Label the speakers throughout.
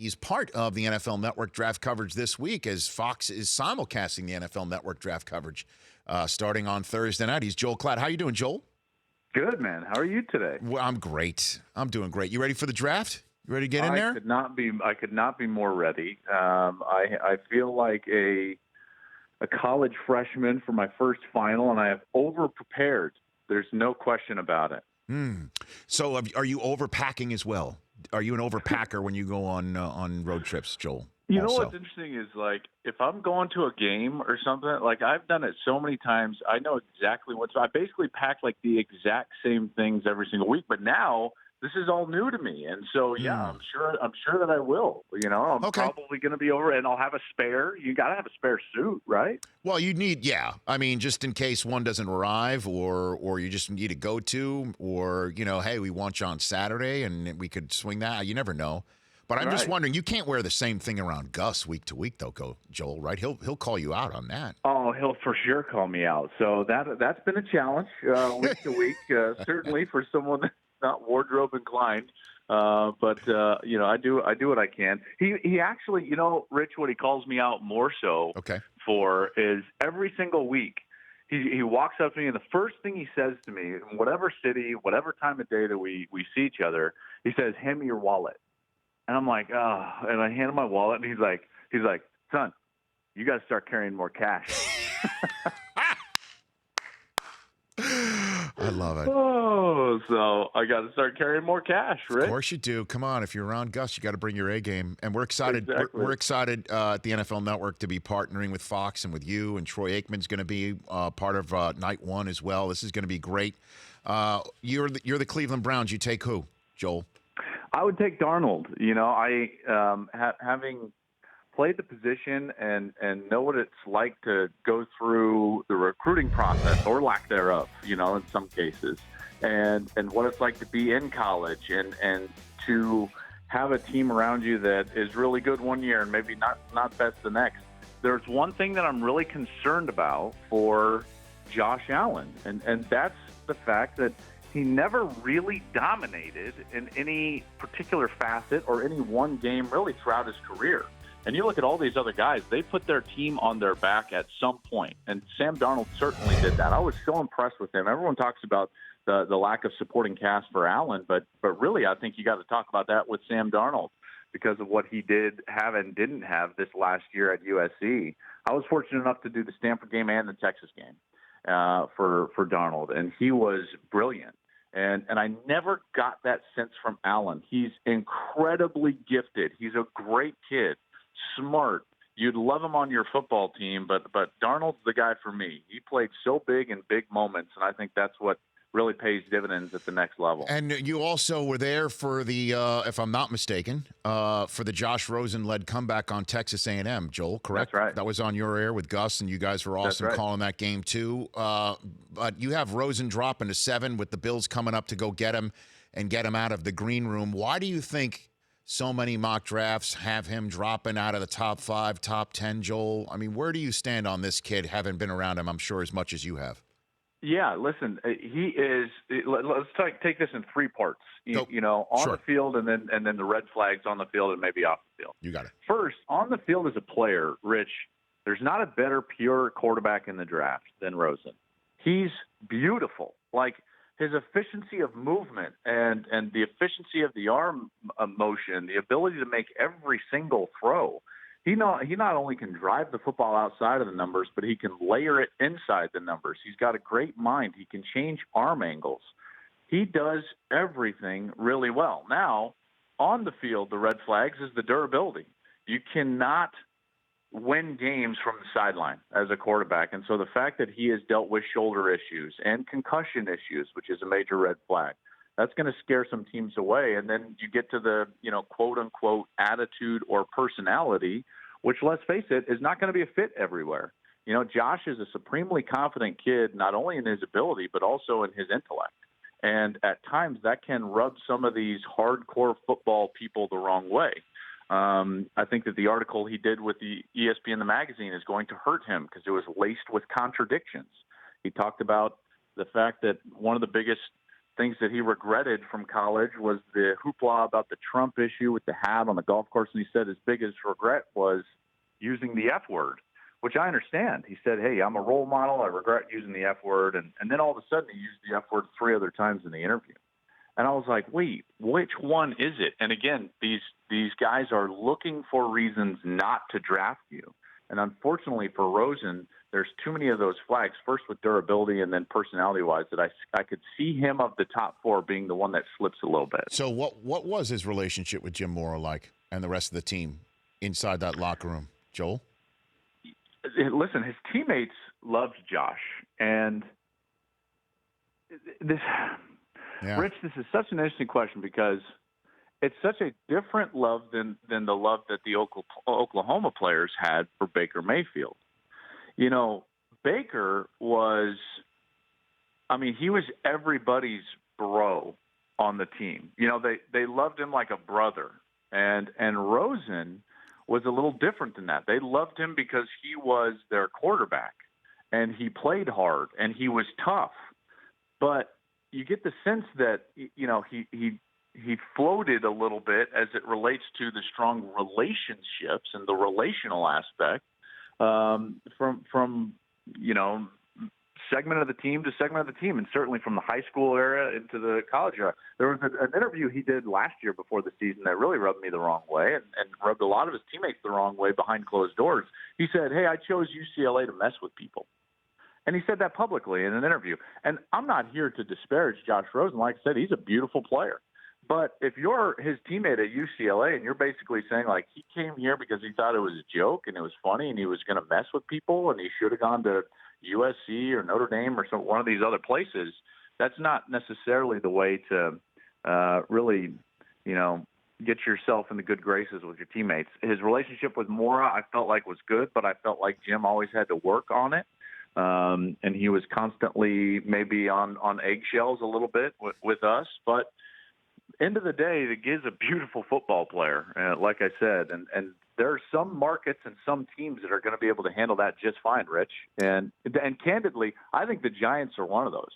Speaker 1: He's part of the NFL Network draft coverage this week as Fox is simulcasting the NFL Network draft coverage starting on Thursday night. He's Joel Klatt. How you doing, Joel?
Speaker 2: Good, man. How are you today?
Speaker 1: Well, I'm great. I'm doing great. You ready for the draft? You ready to get in there?
Speaker 2: I could not be more ready. I feel like a college freshman for my first final, and I have over-prepared. There's no question about it.
Speaker 1: So are you overpacking as well? Are you an overpacker when you go on road trips, Joel?
Speaker 2: You know what's interesting is, like, if I'm going to a game or something, like, I've done it so many times, I know exactly I basically pack, like, the exact same things every single week. But now this is all new to me. And so, yeah, I'm sure that I will. I'm probably going to be over, and I'll have a spare. You got to have a spare suit, right?
Speaker 1: Well, you need, I mean, just in case one doesn't arrive or you just need to go to, or, hey, we want you on Saturday and we could swing that. You never know. But I'm just wondering, you can't wear the same thing around Gus week to week, though, Joel, right? He'll call you out on that.
Speaker 2: Oh, he'll for sure call me out. So that's been a challenge week to week, certainly for someone that's not wardrobe inclined. But I do what I can. He actually, Rich, what he calls me out more so for is every single week he walks up to me, and the first thing he says to me, in whatever city, whatever time of day that we see each other, he says, "Hand me your wallet." And I'm like, oh, and I hand him my wallet, and he's like, "Son, you got to start carrying more cash."
Speaker 1: I love it.
Speaker 2: Oh, so I got to start carrying more cash, right?
Speaker 1: Of course you do. Come on, if you're around Gus, you got to bring your A game. And we're excited.
Speaker 2: Exactly.
Speaker 1: We're excited at the NFL Network to be partnering with Fox and with you. And Troy Aikman's going to be part of night one as well. This is going to be great. You're the Cleveland Browns. You take who, Joel?
Speaker 2: I would take Darnold. Having played the position and know what it's like to go through the recruiting process or lack thereof, in some cases, and what it's like to be in college and to have a team around you that is really good one year and maybe not best the next. There's one thing that I'm really concerned about for Josh Allen, and that's the fact that he never really dominated in any particular facet or any one game really throughout his career. And you look at all these other guys, they put their team on their back at some point. And Sam Darnold certainly did that. I was so impressed with him. Everyone talks about the lack of supporting cast for Allen, but really I think you got to talk about that with Sam Darnold because of what he did have and didn't have this last year at USC. I was fortunate enough to do the Stanford game and the Texas game for Darnold, and he was brilliant. And I never got that sense from Allen. He's incredibly gifted. He's a great kid, smart. You'd love him on your football team, but Darnold's the guy for me. He played so big in big moments, and I think that's what really pays dividends at the next level.
Speaker 1: And you also were there for the, if I'm not mistaken, for the Josh Rosen-led comeback on Texas A&M, Joel, correct?
Speaker 2: That's right.
Speaker 1: That was on your air with Gus, and you guys were awesome calling that game too. But you have Rosen dropping to 7 with the Bills coming up to go get him and get him out of the green room. Why do you think so many mock drafts have him dropping out of the top 5, top 10, Joel? I mean, where do you stand on this kid, having been around him, I'm sure, as much as you have?
Speaker 2: Yeah, listen, he is. Let's take this in 3 parts. On the field, and then the red flags on the field, and maybe off the field.
Speaker 1: You got it.
Speaker 2: First, on the field as a player, Rich, there's not a better pure quarterback in the draft than Rosen. He's beautiful. Like his efficiency of movement and the efficiency of the arm motion, the ability to make every single throw. He not only can drive the football outside of the numbers, but he can layer it inside the numbers. He's got a great mind. He can change arm angles. He does everything really well. Now, on the field, the red flags is the durability. You cannot win games from the sideline as a quarterback. And so the fact that he has dealt with shoulder issues and concussion issues, which is a major red flag, that's going to scare some teams away. And then you get to the, quote unquote attitude or personality, which, let's face it, is not going to be a fit everywhere. Josh is a supremely confident kid, not only in his ability, but also in his intellect. And at times that can rub some of these hardcore football people the wrong way. I think that the article he did with the ESPN, the magazine, is going to hurt him because it was laced with contradictions. He talked about the fact that one of the biggest things that he regretted from college was the hoopla about the Trump issue with the hat on the golf course. And he said his biggest regret was using the F word, which I understand. He said, hey, I'm a role model. I regret using the F word. And then all of a sudden he used the F word 3 other times in the interview. And I was like, wait, which one is it? And again, these guys are looking for reasons not to draft you. And unfortunately for Rosen, there's too many of those flags, first with durability and then personality-wise, that I could see him of the top 4 being the one that slips a little bit.
Speaker 1: So what was his relationship with Jim Mora like and the rest of the team inside that locker room? Joel?
Speaker 2: Listen, his teammates loved Josh. And this, Rich, this is such an interesting question because it's such a different love than the love that the Oklahoma players had for Baker Mayfield. You know, Baker was, he was everybody's bro on the team. You know, they loved him like a brother. And Rosen was a little different than that. They loved him because he was their quarterback, and he played hard, and he was tough. But you get the sense that, you know, he floated a little bit as it relates to the strong relationships and the relational aspect from you know, segment of the team to segment of the team, and certainly from the high school era into the college era. There was an interview he did last year before the season that really rubbed me the wrong way and rubbed a lot of his teammates the wrong way behind closed doors. He said, hey, I chose UCLA to mess with people. And he said that publicly in an interview. And I'm not here to disparage Josh Rosen. Like I said, he's a beautiful player. But if you're his teammate at UCLA and you're basically saying, like, he came here because he thought it was a joke and it was funny and he was going to mess with people and he should have gone to USC or Notre Dame or one of these other places, that's not necessarily the way to really, you know, get yourself in the good graces with your teammates. His relationship with Mora, I felt like was good, but I felt like Jim always had to work on it. And he was constantly maybe on eggshells a little bit with us. But end of the day, the kid's a beautiful football player, like I said. And there are some markets and some teams that are going to be able to handle that just fine, Rich. And candidly, I think the Giants are one of those.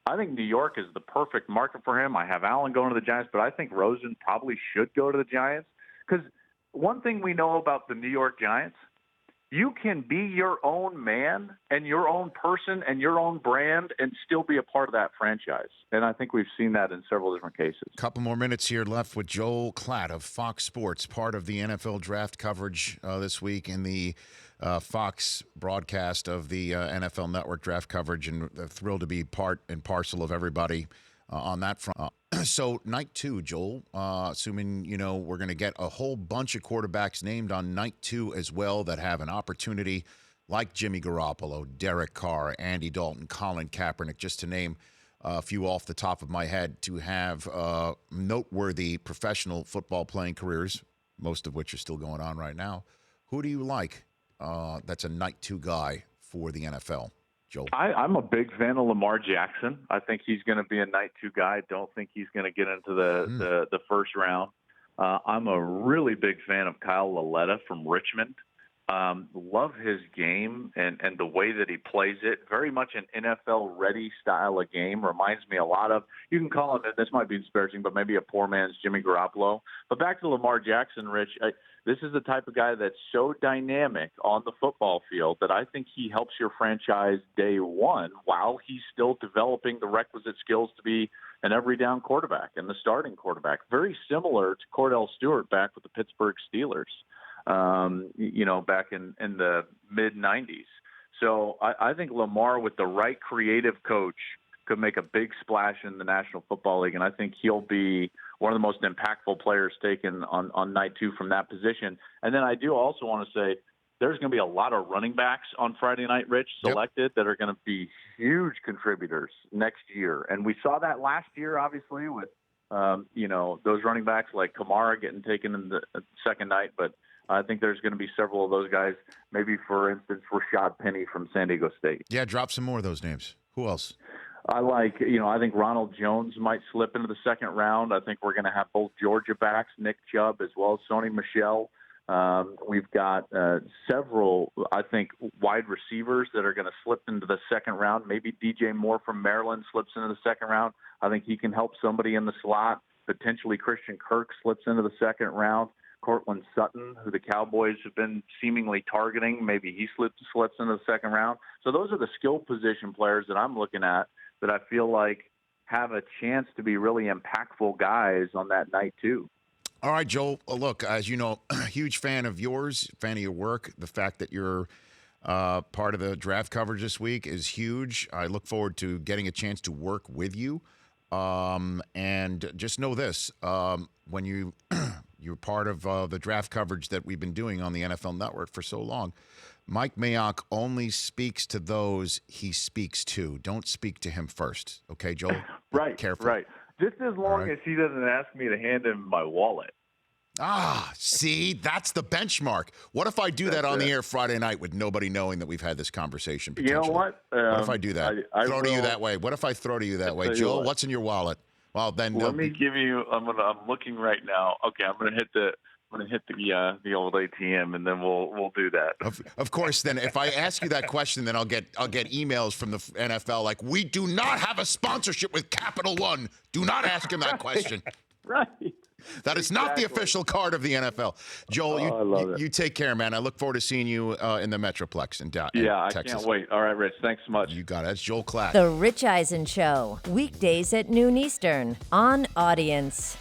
Speaker 2: I think New York is the perfect market for him. I have Allen going to the Giants, but I think Rosen probably should go to the Giants. Because one thing we know about the New York Giants, you can be your own man and your own person and your own brand and still be a part of that franchise. And I think we've seen that in several different cases.
Speaker 1: Couple more minutes here left with Joel Klatt of Fox Sports, part of the NFL draft coverage this week in the Fox broadcast of the NFL Network draft coverage, and thrilled to be part and parcel of everybody on that front. So night 2, Joel, assuming, you know, we're going to get a whole bunch of quarterbacks named on night 2 as well that have an opportunity, like Jimmy Garoppolo, Derek Carr, Andy Dalton, Colin Kaepernick, just to name a few off the top of my head, to have noteworthy professional football playing careers, most of which are still going on right now. Who do you like that's a night 2 guy for the NFL? Joel?
Speaker 2: I'm a big fan of Lamar Jackson. I think he's going to be a night 2 guy. I don't think he's going to get into the first round. I'm a really big fan of Kyle Lauletta from Richmond. Love his game and the way that he plays it. Very much an NFL-ready style of game. Reminds me a lot of, you can call him, this might be disparaging, but maybe a poor man's Jimmy Garoppolo. But back to Lamar Jackson, Rich, this is the type of guy that's so dynamic on the football field that I think he helps your franchise day one while he's still developing the requisite skills to be an every down quarterback and the starting quarterback. Very similar to Cordell Stewart back with the Pittsburgh Steelers. You know, back in the mid-'90s. So I think Lamar, with the right creative coach, could make a big splash in the National Football League, and I think he'll be one of the most impactful players taken on night 2 from that position. And then I do also want to say there's going to be a lot of running backs on Friday night, Rich, selected that are going to be huge contributors next year. And we saw that last year, obviously, with, you know, those running backs like Kamara getting taken in the second night, but I think there's going to be several of those guys, maybe, for instance, Rashad Penny from San Diego State.
Speaker 1: Yeah, drop some more of those names. Who else?
Speaker 2: I think Ronald Jones might slip into the second round. I think we're going to have both Georgia backs, Nick Chubb, as well as Sony Michel. We've got several, I think, wide receivers that are going to slip into the second round. Maybe DJ Moore from Maryland slips into the second round. I think he can help somebody in the slot. Potentially Christian Kirk slips into the second round. Cortland Sutton, who the Cowboys have been seemingly targeting, maybe he slips into the second round. So those are the skill position players that I'm looking at that I feel like have a chance to be really impactful guys on that night too.
Speaker 1: All right, Joel. Look, as you know, huge fan of yours, fan of your work. The fact that you're part of the draft coverage this week is huge. I look forward to getting a chance to work with you. And just know this, when you're part of the draft coverage that we've been doing on the NFL Network for so long, Mike Mayock only speaks to those he speaks to. Don't speak to him first. Okay, Joel?
Speaker 2: Right,
Speaker 1: Careful.
Speaker 2: right. Just as long as he doesn't ask me to hand him my wallet.
Speaker 1: See, that's the benchmark. What if I do that on the air Friday night with nobody knowing that we've had this conversation?
Speaker 2: You know what?
Speaker 1: What if I do that? Throw to you that way. What if I throw to you that way? Joel, what's in your wallet? Well, then
Speaker 2: let me give you. I'm looking right now. Okay, I'm gonna hit the old ATM, and then we'll do that.
Speaker 1: Of course. Then, if I ask you that question, then I'll get emails from the NFL like, "We do not have a sponsorship with Capital One. Do not ask him that question."
Speaker 2: Right.
Speaker 1: That is not the official card of the NFL. Joel, you take care, man. I look forward to seeing you in the Metroplex in Texas.
Speaker 2: I can't wait. All right, Rich. Thanks so much.
Speaker 1: You got it. That's Joel Klatt.
Speaker 3: The Rich Eisen Show, weekdays at noon Eastern on Audience.